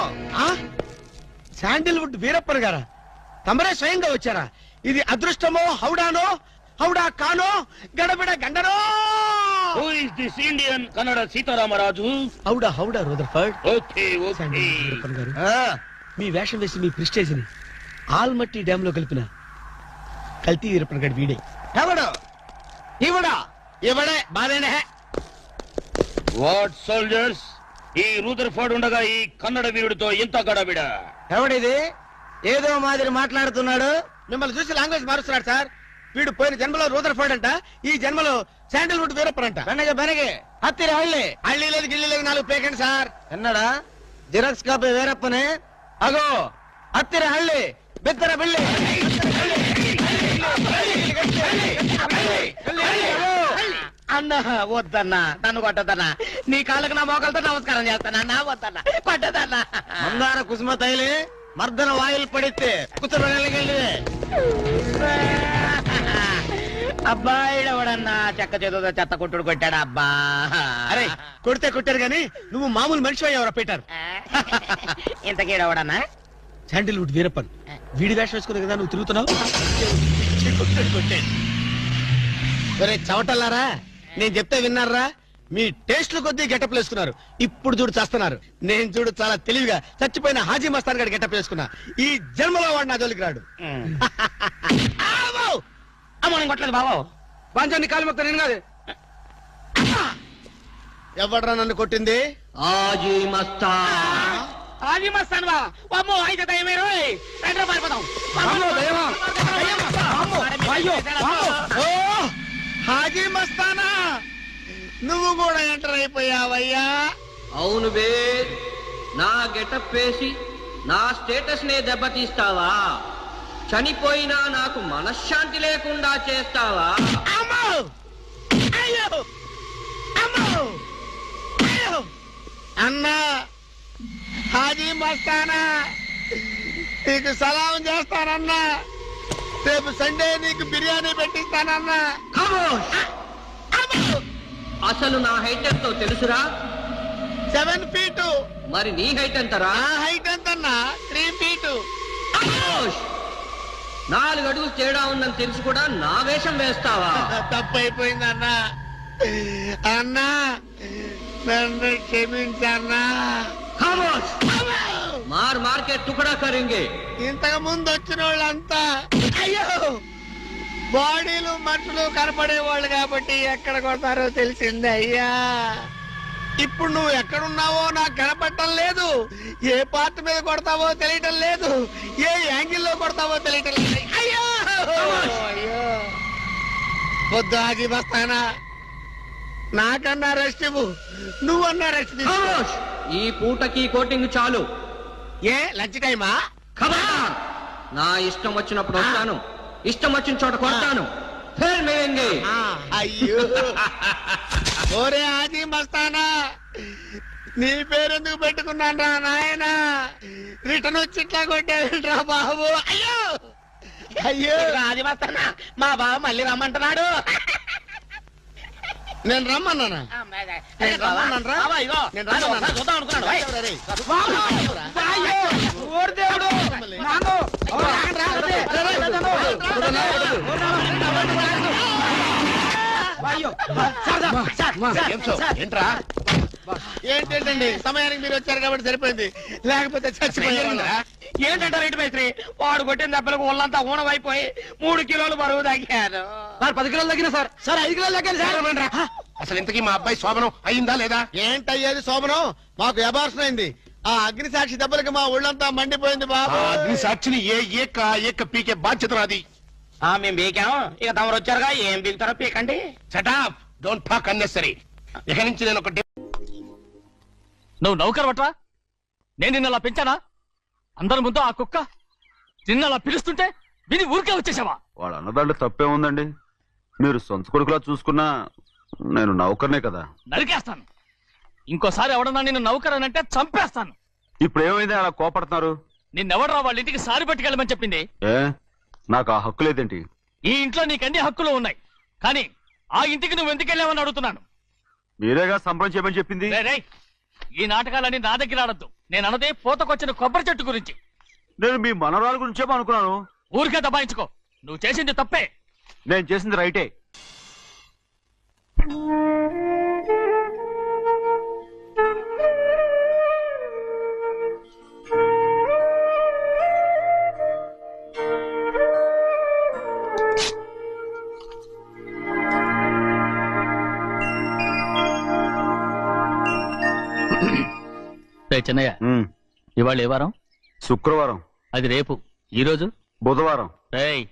శాండిల్వుడ్ వీరప్పన్ గారా? తమరే స్వయంగా వచ్చారా? ఇది అదృష్టమో హౌడానో, హౌడా కానో, గడబిడ గండనో? Who is this Indian Kannada Sitaramaraju? హౌడా హౌడా Rutherford. Okay okay. Sandalwood Veerappan గారు, మీ వేషం వేసి మీ ప్రిస్టేజ్ ని ఆల్మట్టి డ్యామ్ లో కలిపిన కల్తీ వీరప్పన్ గారి వీడే. హెవడు ఇవడా ఇవడే బాధేనే. వాట్ సోల్జర్స్, ఈ రూదర్ఫర్డ్ ఉండగా ఈ కన్నడ వీరుడితో ఎంత గడబిడ? ఎవడిది ఏదో మాదిరి మాట్లాడుతున్నాడు? మిమ్మల్ని చూసి లాంగ్వేజ్ మారుస్తున్నాడు సార్. వీడు పోయిన జన్మలో రూదర్ఫర్డ్ అంట, ఈ జన్మలో శాండిల్వుడ్ వీరప్పన్ అంట. బెనగే హత్తిర హళ్ళి హళ్ళీ లేదు గిల్లి లేదు, 4 పేకండి సార్. ఎన్నడా జిరాక్స్ కాపీ వీరప్పనే. అగో హత్తిర హళ్ళి బెత్తర బిల్లి. అన్న వద్దన్నా, నన్ను కొట్టదన్నా. నీ కాళ్ళకు నా మోకాలతో నమస్కారం చేస్తానన్నా. వద్దన్నా, కొట్టదన్నా. మందార కుసుమ తైలి మర్దన వాయిల్ పడితే కుతురు అబ్బాయిడవడన్నా చెక్క చేతుతో చెత్త కొట్టుడు కొట్టాడు అబ్బా. అరే కొడితే కొట్టారు గాని నువ్వు మామూలు మనిషి అయ్యావరా పీటర్. ఇంతకీడవడన్నా శాండిల్వుడ్ వీరప్పన్ వీడి వేషం వేసుకునే కదా నువ్వు తిరుగుతున్నావు. ఒరే చవటల్లారా, నేను చెప్తే విన్నారా? మీ టేస్ట్లు కొద్దీ గెటప్ వేసుకున్నారు. ఇప్పుడు చూడు చేస్తున్నారు. నేను చూడు చాలా తెలివిగా చచ్చిపోయిన హాజీ మస్తాన్ గారి గెటప్ వేసుకున్నా. ఈ జన్మలో వాడు నా జోలికి రాడు. అమ్మ కొట్టలేదు బాబు. బాంజాన్ని కాలు మొక్క నేను కాదు. ఎవడ్రా నన్ను కొట్టింది? హాజీ మస్తాన్. హాజీ మస్తాన్ వా అమ్మో అయితే దయమే రోయ్. రండి పారిపోదాం. ఓ హాజీ మస్తానా, నువ్వు కూడా ఎంటర్ అయిపోయావయ్యా. అవును బే, నా గెటప్ వేసి నా స్టేటస్ నే దెబ్బతీస్తావా? చనిపోయినా నాకు మనశ్శాంతి లేకుండా చేస్తావా? అమ్మో అయ్యో అమ్మో అయ్యో అన్నా, హాజీ మస్తానా నీకు సలాం చేస్తానన్నా. రేపు సండే నీకు బిర్యానీ పెట్టిస్తానన్నా. అసలు నా హైట్ ఎంతో తెలుసురా? 7 feet. మరి నీ హైట్ ఎంతరా? నా హైట్ ఎంతన్నా? 3 feet. 4 అడుగులు తేడా ఉందని తెలిసి కూడా నా వేషం వేస్తావా? తప్పైపోయిందన్నా. అన్నా నన్ను క్షమించన్నా. మార్ మార్కెట్ టుకడా కరింగే. ఇంతకు ముందు వచ్చిన వాళ్ళంతా అయ్యో బాడీలు మనుషులు కనపడే వాళ్ళు కాబట్టి ఎక్కడ కొడతారో తెలిసింది అయ్యా. ఇప్పుడు నువ్వు ఎక్కడున్నావో నాకు కనపడటం లేదు. ఏ పార్ట్ మీద కొడతావో తెలియటం లేదు. ఏ యాంగిల్లో కొడతావో తెలియటం లేదు. అయ్యో అయ్యో వద్దు హాజీ మస్తానా, నాకన్నా రెస్ట్ ఇవ్వు. నువ్వన్నా రెస్ట్ తీసుకో. ఈ పూటకి కోటింగ్ చాలు. ఏ లంచ్ టైమా? ఖబర్దార్! నా ఇష్టం వచ్చినప్పుడు వస్తాను, ఇష్టం వచ్చిన చోట కొడతాను. ఫిర్ మిలేంగే. అయ్యో ఓరే హాజీ మస్తానా, నీ పేరెందుకు పెట్టుకున్నాను రా నాయనా? రిటర్న్ వచ్చి ఇట్లా కొట్టేరా బాబు. అయ్యో అయ్యో హాజీ మస్తానా, మా బావ మళ్ళీ రమ్మంటున్నాడు. నేను రమ్మన్నానా? నేను రమ్మన్నానురా? నేను రమ్మన్నానా? చూద్దాం అనుకున్నాడు. ఓయ్. రేయ్. ఏంట్రా? ఏంటండి సమయానికి మీరు వచ్చారు కాబట్టి సరిపోయింది, లేకపోతే చచ్చిపోయారు. ఏంటంటే రేటు మేస్త్రి, వాడు కొట్టిన దెబ్బలకు ఒళ్ళంతా ఊనమైపోయి 3 కిలోలు బరువు తగ్గాను. 10 కిలోలు తగ్గిన సార్. సార్ 5 కిలోలు తగ్గాను సార్. అసలు ఇంతకీ మా అబ్బాయి శోభనం అయిందా లేదా? ఏంటయ్యేది శోభనం? మాకు అబార్షన్ అయింది. ఆ అగ్ని సాక్షి దెబ్బలకి మా ఒళ్ళంతా మండిపోయింది బాబు. అగ్ని సాక్షిని ఏక పీకే బాధ్యత నాది. మేము బీకాం, ఇక తమరు వచ్చారుగా, ఏం బీగుతారో పీకండి. Shut up, don't talk unnecessary. ఇక నుంచి నేను ఒక నువ్వు నౌకర్ పట్రా? నేను నిన్న అలా పెంచానా? అందరి ముందు ఆ కుక్క నిన్న అలా పిలుస్తుంటే విని ఊరికే వచ్చేసావా? వాళ్ళ అన్నదాంట్లో తప్పే ఉందండి. మీరు సొంత కొడుకులా చూసుకున్నా నేను నౌకర్నే కదా. నరికేస్తాను. ఇంకోసారి ఎవడన్నా నిన్ను నౌకర్ అని అంటే చంపేస్తాను. ఇప్పుడు ఏమైంది అలా కోపడుతున్నారు? నిన్నెవడరా వాళ్ళ ఇంటికి సారి పట్టుకెళ్ళమని చెప్పింది? ఏ నాకు ఆ హక్కు లేదేంటి? ఈ ఇంట్లో నీకు అన్ని హక్కులు ఉన్నాయి, కానీ ఆ ఇంటికి నువ్వు ఎందుకు వెళ్ళావని అడుగుతున్నాను. మీరేగా సంబరం చేయమని చెప్పింది. రేయ్, ఈ నాటకాలన్నీ నా దగ్గర ఆడద్దు. నేను అన్నదే పూతకొచ్చిన కొబ్బరి చెట్టు గురించి. నేను మీ మనవరాల గురించేమో అనుకున్నాను. ఊరికే దబాయించుకో. నువ్వు చేసింది తప్పే. నేను చేసింది రైటే. చిన్నయ్య, ఇవాళ ఏ వారం? శుక్రవారం. అది రేపు. ఈ రోజు బుధవారం. రేయ్,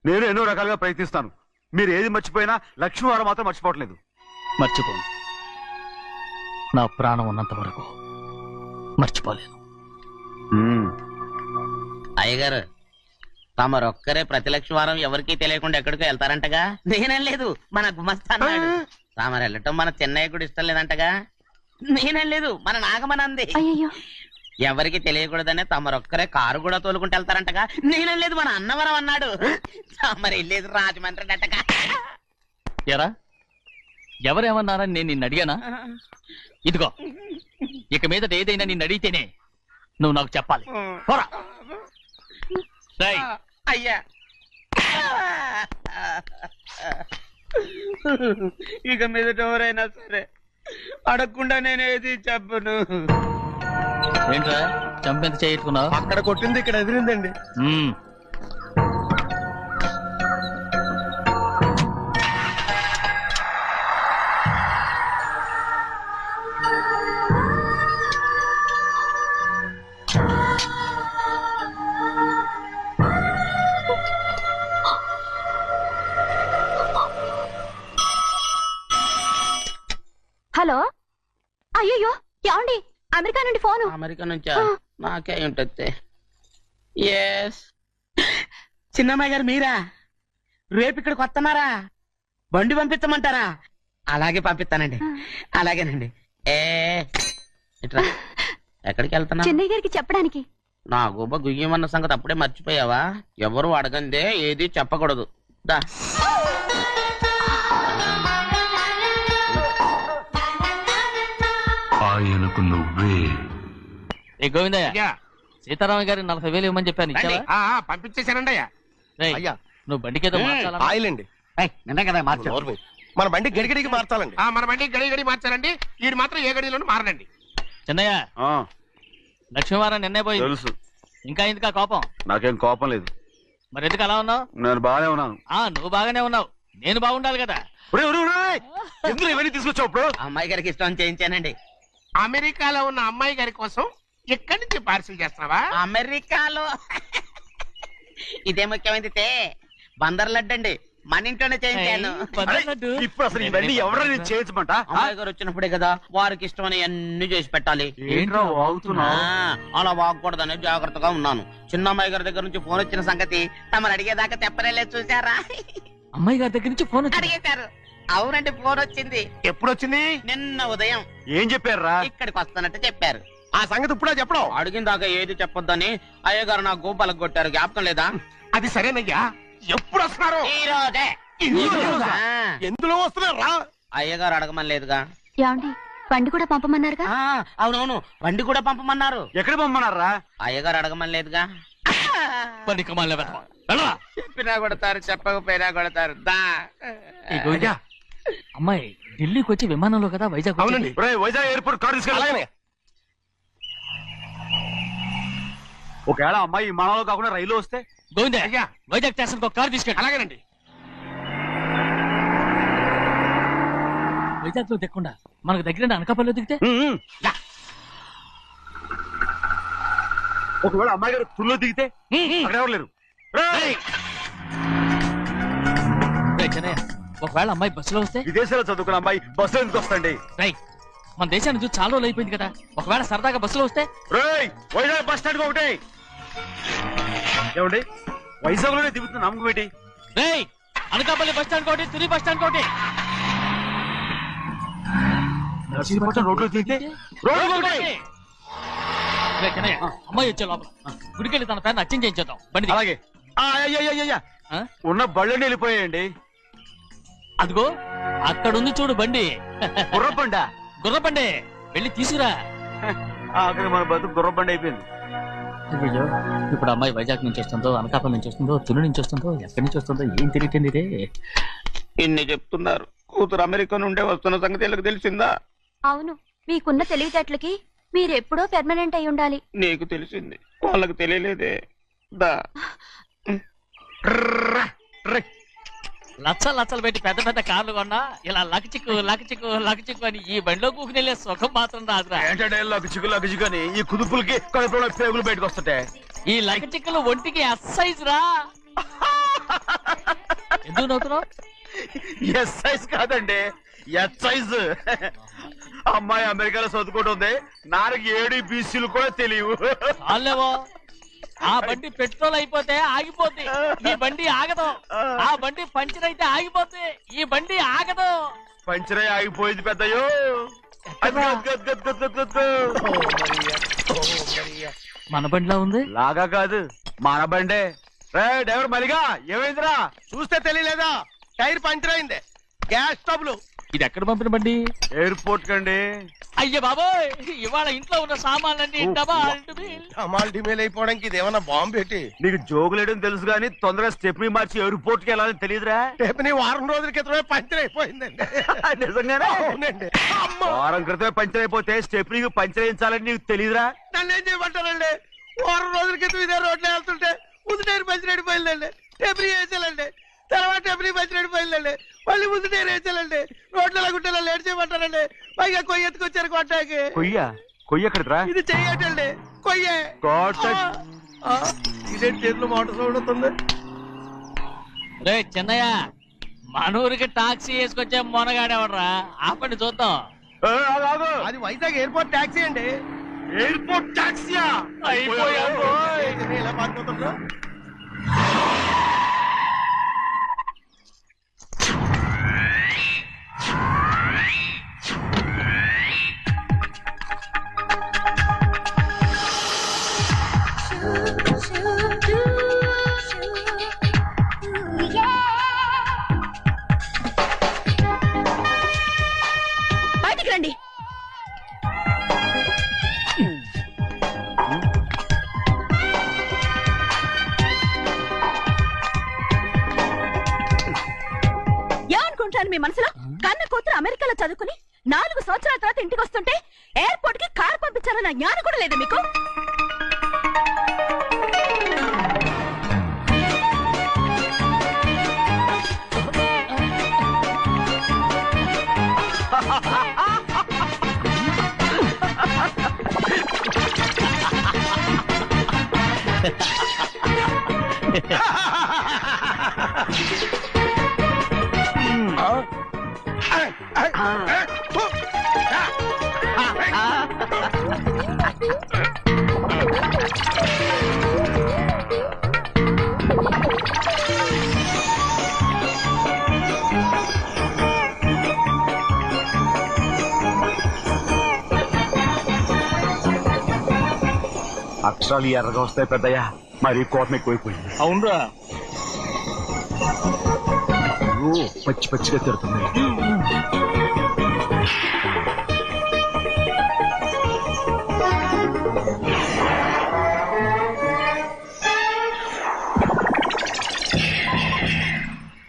నేను ఎన్నో రకాలుగా ప్రయత్నిస్తాను. మీరు ఏది మర్చిపోయినా లక్ష్మీవారం మాత్రం మర్చిపోవట్లేదు. మర్చిపోను. నా ప్రాణం ఉన్నంత వరకు మర్చిపోలేను. అయ్యగారు, తమరొక్కరే ప్రతి లక్షవారం ఎవరికీ తెలియకుండా ఎక్కడికో వెళ్తారంటగా? నేనేం లేదు, మన గుమస్తాన్నాడు. తామరు వెళ్ళటం మన చెన్నయ్య కూడా ఇష్టం లేదంటగా? నేనేం లేదు, మన నాగమనంది. అయ్యో, ఎవరికి తెలియకూడదనే తమరొక్కరే కారు కూడా తోలుకుంటూ వెళ్తారంటగా. నేనలేదు, మన అన్నవరం అన్నాడు. తమరు వెళ్ళేది రాజమండ్రి అంటగా. ఎరా ఎవరేమన్నారని నేను నిన్ను అడిగానా? ఇదిగో ఇక మీదట ఏదైనా నిన్ను అడిగితేనే నువ్వు నాకు చెప్పాలి. పోరా. రేయ్, అయ్యా ఇక మీద ఎవరైనా సరే అడగకుండా నేనేది చెప్పను. ఏంట్రా చంపెంత చేయించుకున్నావు? అక్కడ కొట్టింది ఇక్కడ ఎదిరిందండి. హలో, అయ్యో ఏమండి, అమెరికా నుండి ఫోను. అమెరికా నుంచా? నాకే ఉంటుంది. ఎస్, చిన్నమ్మాయి గారు మీరా? రేపు ఇక్కడికి వస్తున్నారా? బండి పంపిస్తామంటారా? అలాగే పంపిస్తానండి. అలాగేనండి. ఇట్రా. ఎక్కడికి వెళ్తున్నా? చెన్నై గారికి చెప్పడానికి. నా గుబ్బ గుయ్యమన్న సంగతి అప్పుడే మర్చిపోయావా? ఎవరు అడగందే ఏది చెప్పకూడదు. దా. ఆయనకు నువ్వే. ఏ గోవిందయ్య, సీతారామయ్య గారి 40,000 ఇవ్వమని చెప్పాను, ఇచ్చావా? పంపించేశానండి అయ్యా. రేయ్, అయ్యా, నువ్వు బండికేదో మార్చాలా? ఆయిల్ అండి. నిన్న కదా మార్చారు. మన బండి గడిగడికి మార్చాలండి. మన బండి గడి మార్చారండి. వీడు మాత్రం ఏ గడిలోనూ మారనండి. చిన్నయ్య, ఆ, లక్ష్మీవారం నిన్నే పోయింది. తెలుసు. ఇంకా ఎందుకా కోపం? నాకేం కోపం లేదు. మరి ఎందుకు అలా ఉన్నావు? నేను బాగానే ఉన్నాను. నువ్వు బాగానే ఉన్నావు, నేను బాగుండాలి కదా. ఎందుకు ఇవన్నీ తీసుకొచ్చావు ఇప్పుడు? అమ్మాయి గారికి ఇష్టం చేయించానండి. అమెరికాలో ఉన్న అమ్మాయి గారి కోసం ఎక్కడి నుంచి పార్సిల్ చేస్తావా? అమెరికాలో ఇదే ముఖ్యమైనది. బందర్ లడ్డు అండి, మన ఇంట్లోనే చేయించాను. ఇప్పుడు అసలు ఇవన్నీ ఎవరైనా చేయించమంట? అమ్మాయి గారు వచ్చినప్పుడే కదా వారికి ఇష్టమని అన్ని చేసి పెట్టాలి. ఏంట్రా వాగుతున్నా? అలా వాగకూడదని జాగ్రత్తగా ఉన్నాను. చిన్న అమ్మాయి గారి దగ్గర నుంచి ఫోన్ వచ్చిన సంగతి తమరు అడిగేదాకా చెప్పలేదు. చూసారా? అమ్మాయి గారి దగ్గర నుంచి ఫోన్ అడిగేశారు. అవునండి, ఫోన్ వచ్చింది. ఎప్పుడు వచ్చింది? నిన్న ఉదయం. ఏం చెప్పారా? ఇక్కడికి వస్తానంటే చెప్పారు. ఆ సంగతి ఇప్పుడే చెప్పడం. అడిగిన దాకా ఏది చెప్పొద్దని అయ్యగారు నా గోపాలకు కొట్టారు. జ్ఞాపకం లేదా? అది సరేనయ్యా. ఎప్పుడు వస్తున్నారు? ఈ రోజే. ఎందులో వస్తున్నారా? అయ్యగారు అడగమని లేదుగా. ఏమండి, బండి కూడా పంపమన్నారుగా? అవునవును, బండి కూడా పంపమన్నారు. ఎక్కడ పంపమన్నారా? అయ్యగారు అడగమని లేదుగా. చెప్పినా కొడతారు, చెప్పకపోయినా కొడతారు. దా. అమ్మాయి ఢిల్లీకి వచ్చి విమానంలో కదా వైజాగ్ అవునండి. వైజాగ్ ఎయిర్పోర్ట్ కార్ తీసుకెళ్ళాలి. ఒకవేళ అమ్మాయి విమానంలో కాకుండా రైలు వస్తే? గోవిందయ్య, వైజాగ్ స్టేషన్ కార్ తీసుకెళ్ళి. అలాగేనండి. వైజాగ్ లో దిక్కుండా మనకు దగ్గర అనకాపల్లిలో దిగితే? ఒకవేళ అమ్మాయి గారు తుల్లో దిగితే? అక్కడ ఎవరు లేరు. ఒకవేళ అమ్మాయి బస్సులో వస్తే? విదేశాల్లో చదువుకున్న అమ్మాయి బస్సులో ఎందుకు వస్తండి? మన దేశాన్ని చూసి చాలా రోజులు అయిపోయింది కదా. ఒకవేళ సరదాగా బస్సులో వస్తే? వైజాగ్ బస్ స్టాండ్ ఒకటి. ఏమండి, వైజాగ్ లోనే దిగుతున్న నమ్మకం ఏంటి? అనకాపల్లి బస్ స్టాండ్ కోటి, తుని బస్ స్టాండ్ కోటి. నర్సీపట్నం రోడ్లో దిగితే అమ్మాయి వచ్చే లోపల గుడికెళ్ళి తన పేరుని అచ్చం చేయించేద్దాం. బండి అలాగే. ఉన్న బళ్ళని వెళ్ళిపోయాయండి. అదిగో అక్కడుంది చూడు బండి. గుర్రబండ. గుర్రబండి, వెళ్ళి తీసుకురా. అక్కడ మన బతుకు గుర్రబండి అయిపోయింది. అయ్యో, ఇప్పుడు అమ్మాయి వైజాగ్ నుంచి వస్తుందో, అనకాపల్లి నుంచి వస్తుందో, తుని నుంచి వస్తుందో, ఎక్కడి నుంచి వస్తుందో ఏం తెలియటండి రే. ఇన్ని చెప్తున్నారు, కూతురు అమెరికా నుండే వస్తున్న సంగతి వీళ్ళకి తెలిసిందా? అవును, మీకున్న తెలివితేటలకి మీరెప్పుడో పెర్మనెంట్ అయి ఉండాలి. నీకు తెలిసింది, వాళ్ళకి తెలియలేదే. దా. లచ్చలు పెట్టి పెద్ద పెద్ద కార్లు కొన్నా ఇలా లకచిక్కు అని ఈ బండిలో కూకుని వెళ్ళే సుఖం మాత్రం రాదురా. ఏంటంటే లగచిక్కు అని ఈ కుదుపులకి కడుపులో పేగులు బయటకు వస్తుంటే ఈ లకచిక్కులు ఒంటికి ఎక్సైజ్ రా. ఎందుకు నవ్వుతున్నావు? ఎక్సైజ్ కాదండి, ఎక్సైజ్. అమ్మాయి అమెరికాలో చదువుకుంటుంది, నాకు 7 BCలు కూడా తెలియవు. చాలేవో, ఆ బండి పెట్రోల్ అయిపోతే ఆగిపోద్ది, ఈ బండి ఆగదు. ఆ బండి పంచర్ అయితే ఆగిపోద్ది, ఈ బండి ఆగదు. పంచరే ఆగిపోయింది పెద్దయ్యో. మన బండిలా ఉంది. లాగా కాదు మన బండే. రే డ్రైవర్ మలిగా ఏమైందిరా? చూస్తే తెలియలేదా? టైర్ పంచర్ అయింది. Gas trouble. ఇది ఎక్కడ పంపిన బండి? ఎయిర్పోర్ట్ కండి. అయ్య బాబోయ్, ఇవాళ ఇంట్లో ఉన్న సామాన్లన్నీ డబాల్ డుబిల్. అమాల్ డిమేల్ అయిపోవడానికి ఇదేమన్నా బాంబు పెట్టి? నీకు జోగులేయడం తెలుసు కానీ తొందరగా స్టెప్ని మార్చి ఎయిర్పోర్ట్ కి వెళ్ళాలని తెలియదురా? టేపుని వారం రోజుల క్రితమే పంచర్ అయిపోయిందండి. నిజంగానే? అవునండి. వారం క్రితమే పంచర్ అయిపోతే స్టెప్నీకి పంచర్ వేయించాలని నీకు తెలియదురా? నన్ను ఏం చేయమంటారండి? వారం రోజుల క్రితం ఇదే రోడ్లో వెళ్తుంటే ముందు టైర్ పంచర్ అయిపోయిందండి. టెబ్రీ వేసాలండి. తర్వాత టెబ్రీ పంచర్ అయిపోయిందండి. మళ్ళీ ముందు టైర్ వేసాలండి. రోడ్లు ఎలాగుంటే లేట్ చేయమంటారండి. పైగా కొయ్య ఎత్తుకొచ్చారు కొట్టాకి. కొయ్య ఎక్కడిరా? ఇది చెయ్యటండి. కొయ్యే. ఇదే టైర్లు మోటార్ సౌండ్ అవుతుంది. రే చిన్నయ్య, మన ఊరికి టాక్సీ వేసుకొచ్చే మొనగాడేవడరా? ఆపండి చూద్దాం. అది వైజాగ్ ఎయిర్పోర్ట్ ట్యాక్సీ అండి. ఎయిర్పోర్ట్ టాక్సీయా? ఇలా పారిపోతుండ్రా? బయటికి రండి. ఏమనుకుంటాను మీ మనసులో? కన్న కూతురు అమెరికాలో చదువుకుని 4 సంవత్సరాల తర్వాత ఇంటికి వస్తుంటే ఎయిర్పోర్ట్ కి కార్ పంపించాలన్న జ్ఞానం కూడా లేదా మీకు? అక్షరాలు ఎర్రగా వస్తాయి పెద్దయ్యా. మరి కోపం ఎక్కువైపోయింది. అవునరా, పచ్చి పచ్చిగా తిడుతుంది.